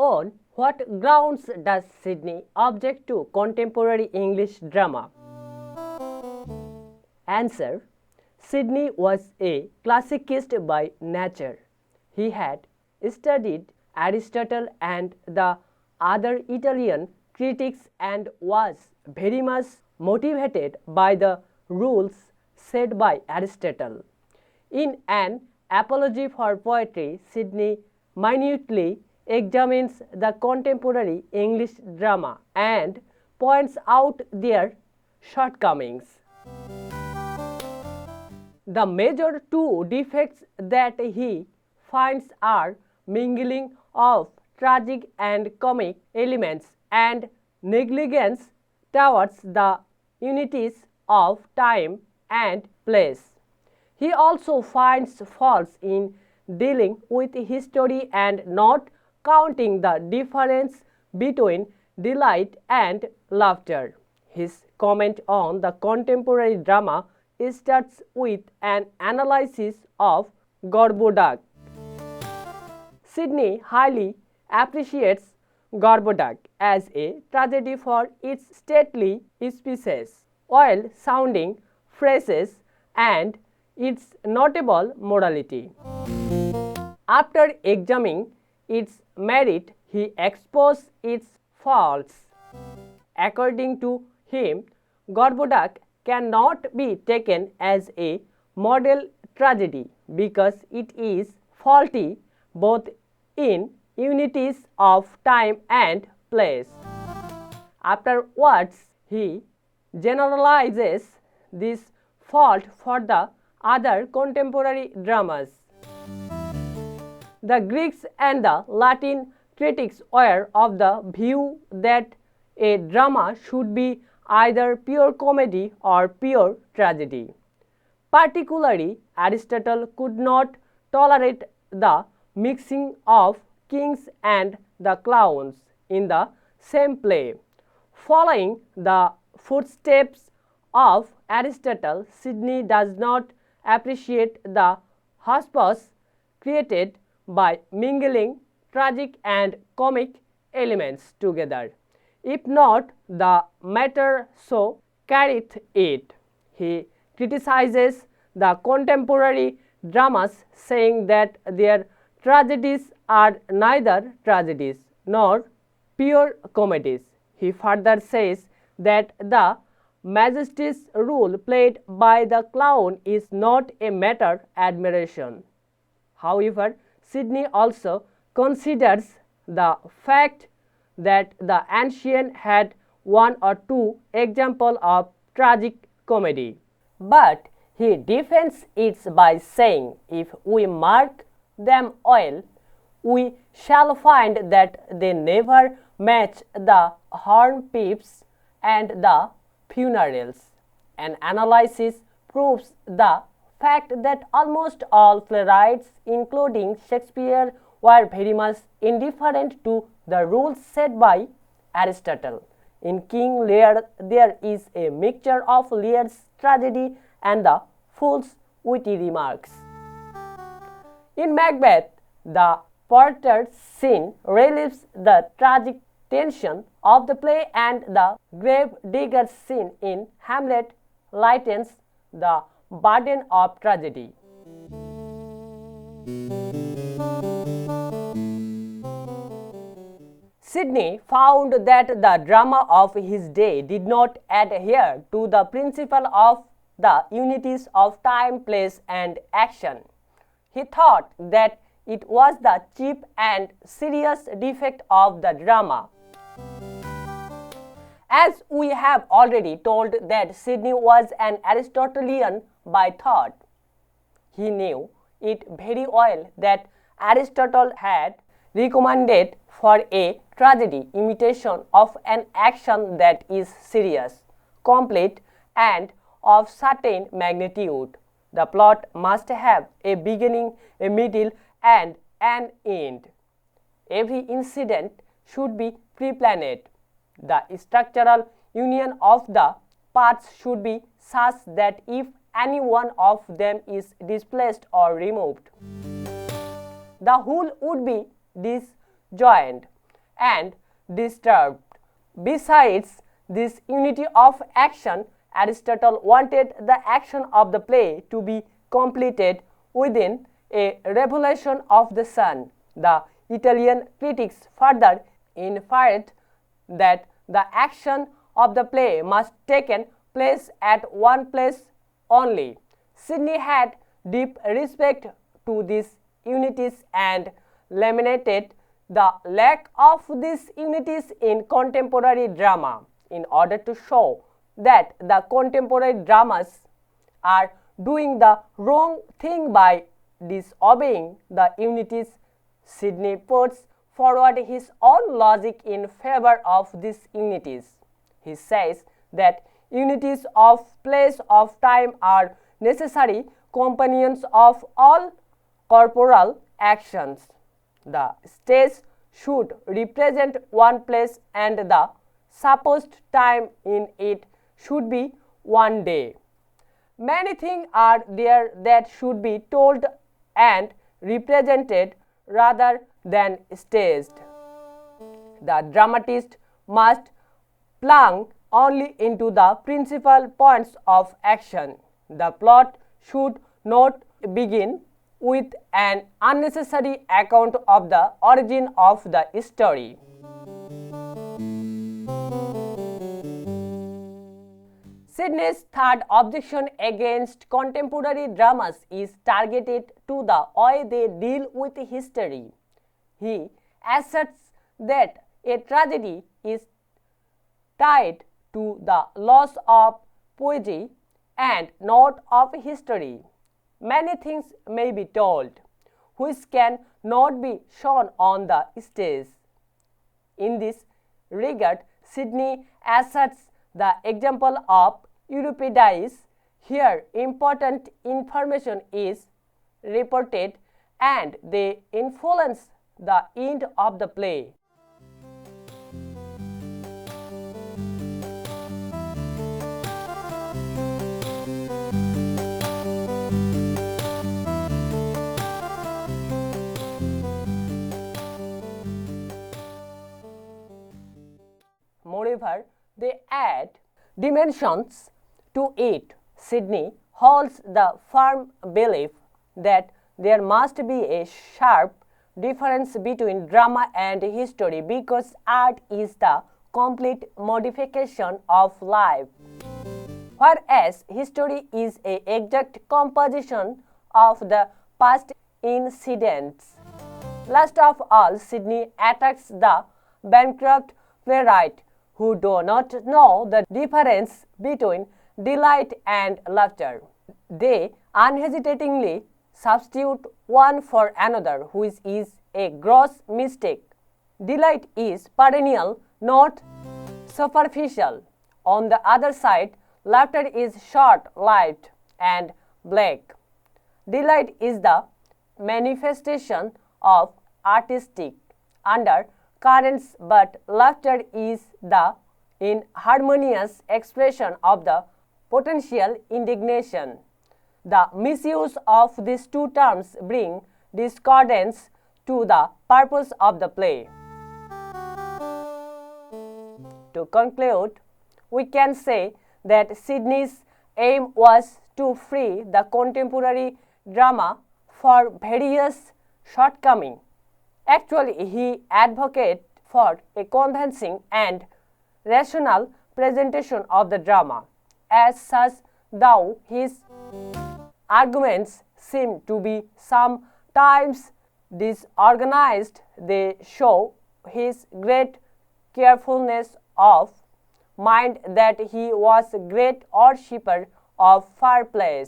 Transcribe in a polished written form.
On what grounds does Sidney object to contemporary English drama? Answer: Sidney was a classicist by nature. He had studied Aristotle and the other Italian critics and was very much motivated by the rules set by Aristotle. In an apology for poetry, Sidney minutely examines the contemporary English drama and points out their shortcomings. The major two defects that he finds are mingling of tragic and comic elements and negligence towards the unities of time and place. He also finds faults in dealing with history and not counting the difference between delight and laughter. His comment on the contemporary drama starts with an analysis of Gorboduc. Sidney highly appreciates Gorboduc as a tragedy for its stately species, well-sounding phrases, and its notable morality. After examining its merit, he exposes its faults. According to him, Gorboduc cannot be taken as a model tragedy because it is faulty both in unities of time and place. Afterwards, he generalizes this fault for the other contemporary dramas. The Greeks and the Latin critics were of the view that a drama should be either pure comedy or pure tragedy. Particularly, Aristotle could not tolerate the mixing of kings and the clowns in the same play. Following the footsteps of Aristotle, Sidney does not appreciate the huspus created by mingling tragic and comic elements together. If not, the matter so carrieth it. He criticizes the contemporary dramas, saying that their tragedies are neither tragedies nor pure comedies. He further says that the Majesty's role played by the clown is not a matter admiration. However, Sidney also considers the fact that the ancient had one or two examples of tragic comedy. But he defends it by saying, if we mark them well, we shall find that they never match the hornpipes and the funerals. An analysis proves the fact that almost all playwrights, including Shakespeare, were very much indifferent to the rules set by Aristotle. In King Lear, there is a mixture of Lear's tragedy and the fool's witty remarks. In Macbeth, the porter's scene relieves the tragic tension of the play, and the grave digger's scene in Hamlet lightens the burden of tragedy. Sidney found that the drama of his day did not adhere to the principle of the unities of time, place, and action. He thought that it was the chief and serious defect of the drama. As we have already told that Sidney was an Aristotelian by thought, he knew it very well that Aristotle had recommended for a tragedy imitation of an action that is serious, complete, and of certain magnitude. The plot must have a beginning, a middle, and an end. Every incident should be pre-planned. The structural union of the parts should be such that if any one of them is displaced or removed, the whole would be disjoined. and disturbed. Besides this unity of action, Aristotle wanted the action of the play to be completed within a revolution of the sun. The Italian critics further inferred that the action of the play must take place at one place only. Sidney had deep respect to these unities and lamented the lack of these unities in contemporary drama. In order to show that the contemporary dramas are doing the wrong thing by disobeying the unities, Sidney puts forward his own logic in favor of these unities. He says that unities of place of time are necessary companions of all corporal actions. The stage should represent one place and the supposed time in it should be one day. Many things are there that should be told and represented rather than staged. The dramatist must plunge only into the principal points of action. The plot should not begin with an unnecessary account of the origin of the story. Sidney's third objection against contemporary dramas is targeted to the way they deal with history. He asserts that a tragedy is tied to the loss of poetry and not of history. Many things may be told, which can not be shown on the stage. In this regard, Sidney asserts the example of Euripides. Here, important information is reported and they influence the end of the play. Moreover, they add dimensions to it. Sidney holds the firm belief that there must be a sharp difference between drama and history because art is the complete modification of life, whereas history is an exact composition of the past incidents. Last of all, Sidney attacks the bankrupt playwright who do not know the difference between delight and laughter. They unhesitatingly substitute one for another, which is a gross mistake. Delight is perennial, not superficial. On the other side, laughter is short-lived and black. Delight is the manifestation of artistic undercurrents, but laughter is the inharmonious expression of the potential indignation. The misuse of these two terms bring discordance to the purpose of the play. To conclude, we can say that Sidney's aim was to free the contemporary drama for various shortcomings. Actually, he advocated for a convincing and rational presentation of the drama. As such, though his arguments seem to be sometimes disorganized, they show his great carefulness of mind that he was a great worshipper of fair play.